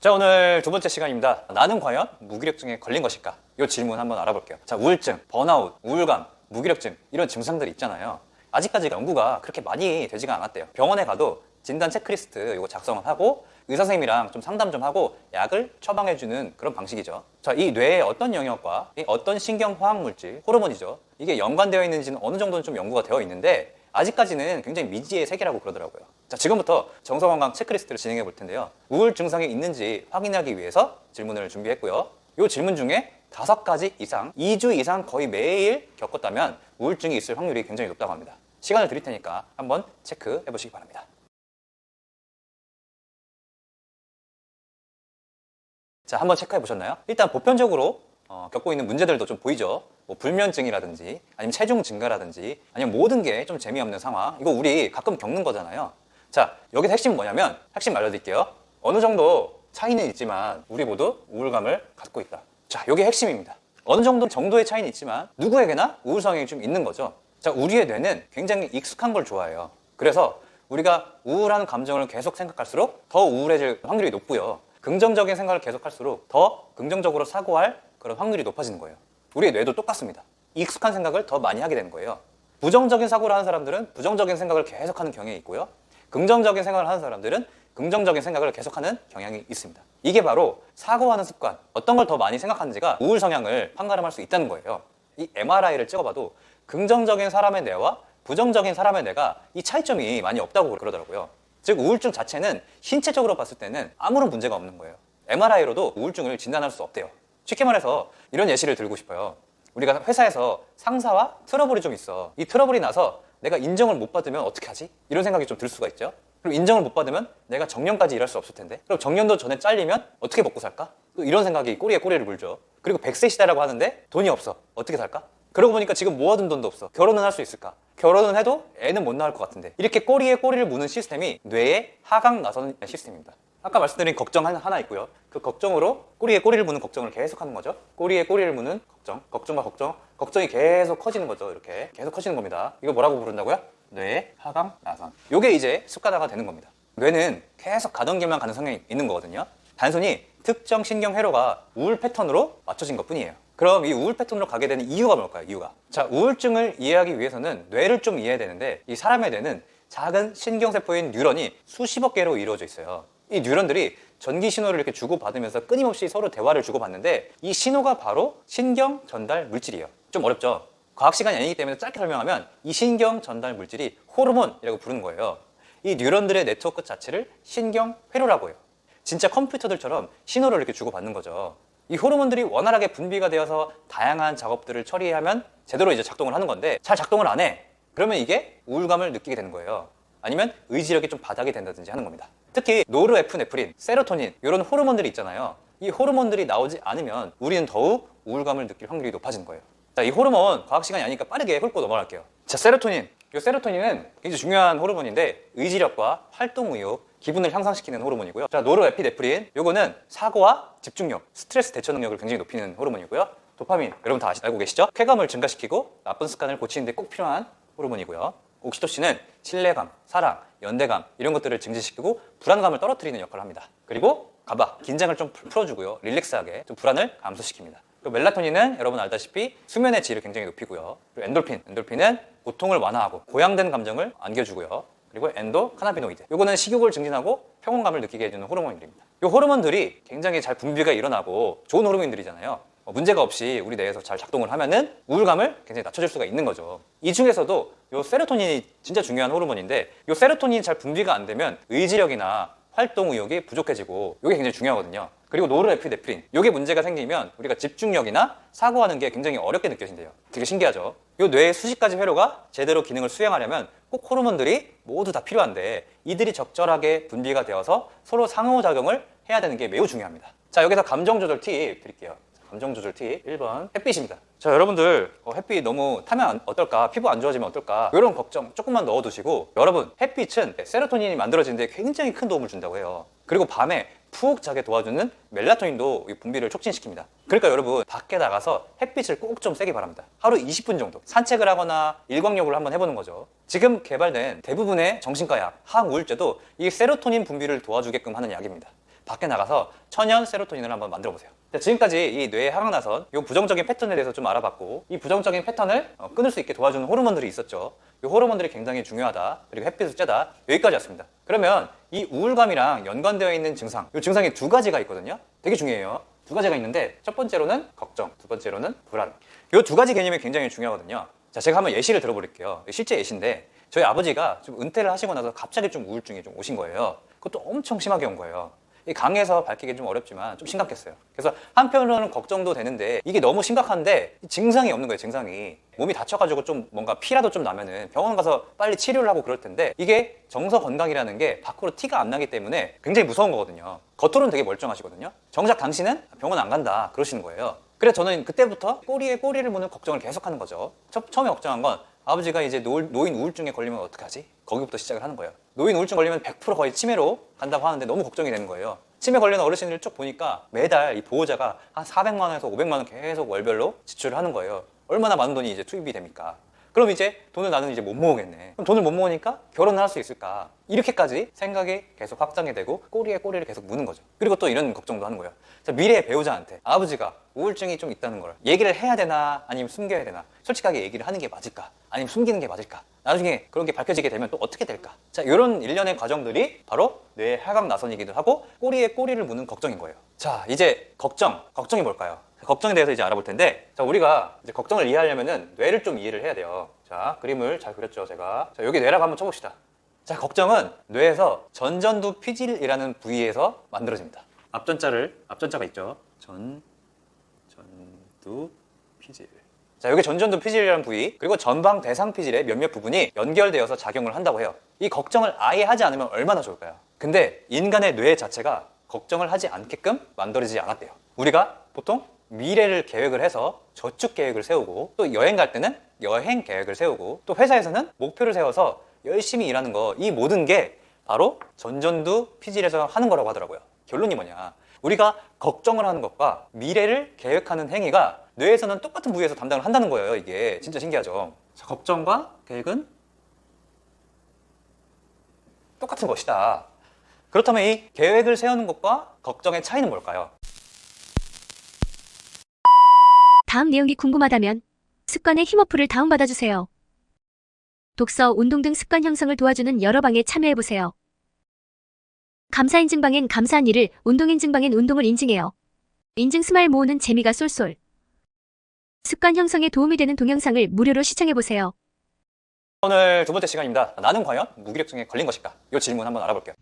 자, 오늘 두 번째 시간입니다. 나는 과연 무기력증에 걸린 것일까? 이 질문 한번 알아볼게요. 자, 우울증, 번아웃, 우울감, 무기력증 이런 증상들이 있잖아요. 아직까지 연구가 그렇게 많이 되지가 않았대요. 병원에 가도 진단 체크리스트 이거 작성을 하고 의사 선생님이랑 좀 상담 좀 하고 약을 처방해주는 그런 방식이죠. 자, 이 뇌의 어떤 영역과 이 어떤 신경화학 물질, 호르몬이죠. 이게 연관되어 있는지는 어느 정도는 좀 연구가 되어 있는데 아직까지는 굉장히 미지의 세계라고 그러더라고요. 자, 지금부터 정서건강 체크리스트를 진행해 볼 텐데요. 우울 증상이 있는지 확인하기 위해서 질문을 준비했고요. 이 질문 중에 5가지 이상, 2주 이상 거의 매일 겪었다면 우울증이 있을 확률이 굉장히 높다고 합니다. 시간을 드릴 테니까 한번 체크해 보시기 바랍니다. 자, 한번 체크해 보셨나요? 일단 보편적으로 겪고 있는 문제들도 좀 보이죠. 뭐 불면증이라든지 아니면 체중 증가라든지 아니면 모든 게 좀 재미없는 상황, 이거 우리 가끔 겪는 거잖아요. 자, 여기서 핵심 뭐냐면 핵심 알려드릴게요. 어느 정도 차이는 있지만 우리 모두 우울감을 갖고 있다. 자, 이게 핵심입니다. 어느 정도의 차이는 있지만 누구에게나 우울 성향이 좀 있는 거죠. 자, 우리의 뇌는 굉장히 익숙한 걸 좋아해요. 그래서 우리가 우울한 감정을 계속 생각할수록 더 우울해질 확률이 높고요. 긍정적인 생각을 계속할수록 더 긍정적으로 사고할 그런 확률이 높아지는 거예요. 우리의 뇌도 똑같습니다. 익숙한 생각을 더 많이 하게 되는 거예요. 부정적인 사고를 하는 사람들은 부정적인 생각을 계속하는 경향이 있고요. 긍정적인 생각을 하는 사람들은 긍정적인 생각을 계속하는 경향이 있습니다. 이게 바로 사고하는 습관, 어떤 걸 더 많이 생각하는지가 우울 성향을 판가름할 수 있다는 거예요. 이 MRI를 찍어봐도 긍정적인 사람의 뇌와 부정적인 사람의 뇌가 이 차이점이 많이 없다고 그러더라고요. 즉 우울증 자체는 신체적으로 봤을 때는 아무런 문제가 없는 거예요. MRI로도 우울증을 진단할 수 없대요. 쉽게 말해서 이런 예시를 들고 싶어요. 우리가 회사에서 상사와 트러블이 좀 있어. 이 트러블이 나서 내가 인정을 못 받으면 어떻게 하지? 이런 생각이 좀 들 수가 있죠. 그리고 인정을 못 받으면 내가 정년까지 일할 수 없을 텐데, 그럼 정년도 전에 잘리면 어떻게 먹고 살까? 또 이런 생각이 꼬리에 꼬리를 물죠. 그리고 100세 시대라고 하는데 돈이 없어. 어떻게 살까? 그러고 보니까 지금 모아둔 돈도 없어. 결혼은 할 수 있을까? 결혼은 해도 애는 못 낳을 것 같은데. 이렇게 꼬리에 꼬리를 무는 시스템이 뇌의 하강 나선 시스템입니다. 아까 말씀드린 걱정 하나 있고요. 그 걱정으로 꼬리에 꼬리를 무는 걱정을 계속 하는 거죠. 꼬리에 꼬리를 무는 걱정과 걱정이 계속 커지는 거죠. 이렇게 계속 커지는 겁니다. 이거 뭐라고 부른다고요? 뇌의 하강 나선. 이게 이제 습관화가 되는 겁니다. 뇌는 계속 가던 길만 가는 성향이 있는 거거든요. 단순히 특정 신경 회로가 우울 패턴으로 맞춰진 것 뿐이에요. 그럼 이 우울 패턴으로 가게 되는 이유가 뭘까요? 이유가. 자, 우울증을 이해하기 위해서는 뇌를 좀 이해해야 되는데 이 사람의 뇌는 작은 신경세포인 뉴런이 수십억 개로 이루어져 있어요. 이 뉴런들이 전기 신호를 이렇게 주고받으면서 끊임없이 서로 대화를 주고받는데 이 신호가 바로 신경 전달 물질이에요. 좀 어렵죠? 과학 시간이 아니기 때문에 짧게 설명하면 이 신경 전달 물질이 호르몬이라고 부르는 거예요. 이 뉴런들의 네트워크 자체를 신경 회로라고 해요. 진짜 컴퓨터들처럼 신호를 이렇게 주고받는 거죠. 이 호르몬들이 원활하게 분비가 되어서 다양한 작업들을 처리하면 제대로 이제 작동을 하는 건데 잘 작동을 안 해. 그러면 이게 우울감을 느끼게 되는 거예요. 아니면 의지력이 좀 바닥이 된다든지 하는 겁니다. 특히 노르에프네프린, 세로토닌 이런 호르몬들이 있잖아요. 이 호르몬들이 나오지 않으면 우리는 더욱 우울감을 느낄 확률이 높아지는 거예요. 자, 이 호르몬 과학 시간이 아니니까 빠르게 훑고 넘어갈게요. 자, 세로토닌. 이 세로토닌은 굉장히 중요한 호르몬인데 의지력과 활동 의욕, 기분을 향상시키는 호르몬이고요. 자, 노르에피네프린. 요거는 사고와 집중력, 스트레스 대처 능력을 굉장히 높이는 호르몬이고요. 도파민. 여러분 다 알고 계시죠? 쾌감을 증가시키고 나쁜 습관을 고치는데 꼭 필요한 호르몬이고요. 옥시토신은 신뢰감, 사랑, 연대감 이런 것들을 증진시키고 불안감을 떨어뜨리는 역할을 합니다. 그리고 가바, 긴장을 좀 풀어주고요. 릴렉스하게 좀 불안을 감소시킵니다. 그리고 멜라토닌은 여러분 알다시피 수면의 질을 굉장히 높이고요. 그리고 엔돌핀은 고통을 완화하고 고양된 감정을 안겨주고요. 그리고 엔도카나비노이드. 요거는 식욕을 증진하고 평온감을 느끼게 해주는 호르몬들입니다. 이 호르몬들이 굉장히 잘 분비가 일어나고 좋은 호르몬들이잖아요. 문제가 없이 우리 뇌에서 잘 작동을 하면은 우울감을 굉장히 낮춰줄 수가 있는 거죠. 이 중에서도 이 세로토닌이 진짜 중요한 호르몬인데 이 세로토닌이 잘 분비가 안 되면 의지력이나 활동 의욕이 부족해지고 이게 굉장히 중요하거든요. 그리고 노르에피네프린, 이게 문제가 생기면 우리가 집중력이나 사고하는 게 굉장히 어렵게 느껴진대요. 되게 신기하죠. 이 뇌의 수십 가지 회로가 제대로 기능을 수행하려면 꼭 호르몬들이 모두 다 필요한데 이들이 적절하게 분비가 되어서 서로 상호작용을 해야 되는 게 매우 중요합니다. 자, 여기서 감정 조절 팁 드릴게요. 감정 조절 팁 1번 햇빛입니다. 자, 여러분들 햇빛 너무 타면 어떨까? 피부 안 좋아지면 어떨까? 이런 걱정 조금만 넣어두시고, 여러분 햇빛은 세로토닌이 만들어지는데 굉장히 큰 도움을 준다고 해요. 그리고 밤에 푹 자게 도와주는 멜라토닌도 분비를 촉진시킵니다. 그러니까 여러분 밖에 나가서 햇빛을 꼭 좀 쐬기 바랍니다. 하루 20분 정도 산책을 하거나 일광욕을 한번 해보는 거죠. 지금 개발된 대부분의 정신과 약, 항우울제도 이 세로토닌 분비를 도와주게끔 하는 약입니다. 밖에 나가서 천연 세로토닌을 한번 만들어 보세요. 자, 지금까지 이 뇌의 하강나선 이 부정적인 패턴에 대해서 좀 알아봤고, 이 부정적인 패턴을 끊을 수 있게 도와주는 호르몬들이 있었죠. 이 호르몬들이 굉장히 중요하다, 그리고 햇빛을 쬐다, 여기까지였습니다. 그러면 이 우울감이랑 연관되어 있는 증상, 이 증상이 두 가지가 있거든요. 되게 중요해요. 두 가지가 있는데, 첫 번째로는 걱정, 두 번째로는 불안. 이 두 가지 개념이 굉장히 중요하거든요. 자, 제가 한번 예시를 들어볼게요. 실제 예시인데, 저희 아버지가 좀 은퇴를 하시고 나서 갑자기 좀 우울증이 좀 오신 거예요. 그것도 엄청 심하게 온 거예요. 이 강에서 밝히기 좀 어렵지만 좀 심각했어요. 그래서 한편으로는 걱정도 되는데, 이게 너무 심각한데 증상이 없는 거예요. 증상이 몸이 다쳐가지고 좀 뭔가 피라도 좀 나면은 병원 가서 빨리 치료를 하고 그럴 텐데, 이게 정서 건강이라는 게 밖으로 티가 안 나기 때문에 굉장히 무서운 거거든요. 겉으로는 되게 멀쩡하시거든요. 정작 당신은 병원 안 간다 그러시는 거예요. 그래서 저는 그때부터 꼬리에 꼬리를 무는 걱정을 계속하는 거죠. 처음에 걱정한 건, 아버지가 이제 노인 우울증에 걸리면 어떡하지? 거기부터 시작을 하는 거예요. 노인 우울증 걸리면 100% 거의 치매로 간다고 하는데 너무 걱정이 되는 거예요. 치매 걸리는 어르신들 쭉 보니까 매달 이 보호자가 한 400만 원에서 500만 원 계속 월별로 지출을 하는 거예요. 얼마나 많은 돈이 이제 투입이 됩니까? 그럼 이제 돈을 나는 이제 못 모으겠네. 그럼 돈을 못 모으니까 결혼을 할 수 있을까? 이렇게까지 생각이 계속 확장이 되고 꼬리에 꼬리를 계속 무는 거죠. 그리고 또 이런 걱정도 하는 거예요. 자, 미래의 배우자한테 아버지가 우울증이 좀 있다는 걸 얘기를 해야 되나 아니면 숨겨야 되나? 솔직하게 얘기를 하는 게 맞을까? 아니면 숨기는 게 맞을까? 나중에 그런 게 밝혀지게 되면 또 어떻게 될까? 자, 이런 일련의 과정들이 바로 뇌의 하강나선이기도 하고 꼬리에 꼬리를 무는 걱정인 거예요. 자, 이제 걱정이 뭘까요? 걱정에 대해서 이제 알아볼 텐데, 자, 우리가 이제 걱정을 이해하려면은 뇌를 좀 이해를 해야 돼요. 자, 그림을 잘 그렸죠, 제가. 자, 여기 뇌라고 한번 쳐봅시다. 자, 걱정은 뇌에서 전전두 피질이라는 부위에서 만들어집니다. 앞전자가 있죠. 전두 피질. 자, 여기 전전두 피질이라는 부위, 그리고 전방 대상 피질의 몇몇 부분이 연결되어서 작용을 한다고 해요. 이 걱정을 아예 하지 않으면 얼마나 좋을까요? 근데 인간의 뇌 자체가 걱정을 하지 않게끔 만들어지지 않았대요. 우리가 보통 미래를 계획을 해서 저축 계획을 세우고, 또 여행 갈 때는 여행 계획을 세우고, 또 회사에서는 목표를 세워서 열심히 일하는 거, 이 모든 게 바로 전전두 피질에서 하는 거라고 하더라고요. 결론이 뭐냐, 우리가 걱정을 하는 것과 미래를 계획하는 행위가 뇌에서는 똑같은 부위에서 담당을 한다는 거예요. 이게 진짜 신기하죠. 자, 걱정과 계획은 똑같은 것이다. 그렇다면 이 계획을 세우는 것과 걱정의 차이는 뭘까요? 다음 내용이 궁금하다면 습관의 힘어플을 다운받아주세요. 독서, 운동 등 습관 형성을 도와주는 여러 방에 참여해보세요. 감사인증방엔 감사한 일을, 운동인증방엔 운동을 인증해요. 인증 스마일 모으는 재미가 쏠쏠. 습관 형성에 도움이 되는 동영상을 무료로 시청해보세요. 오늘 두 번째 시간입니다. 나는 과연 무기력증에 걸린 것일까? 이 질문 한번 알아볼게요.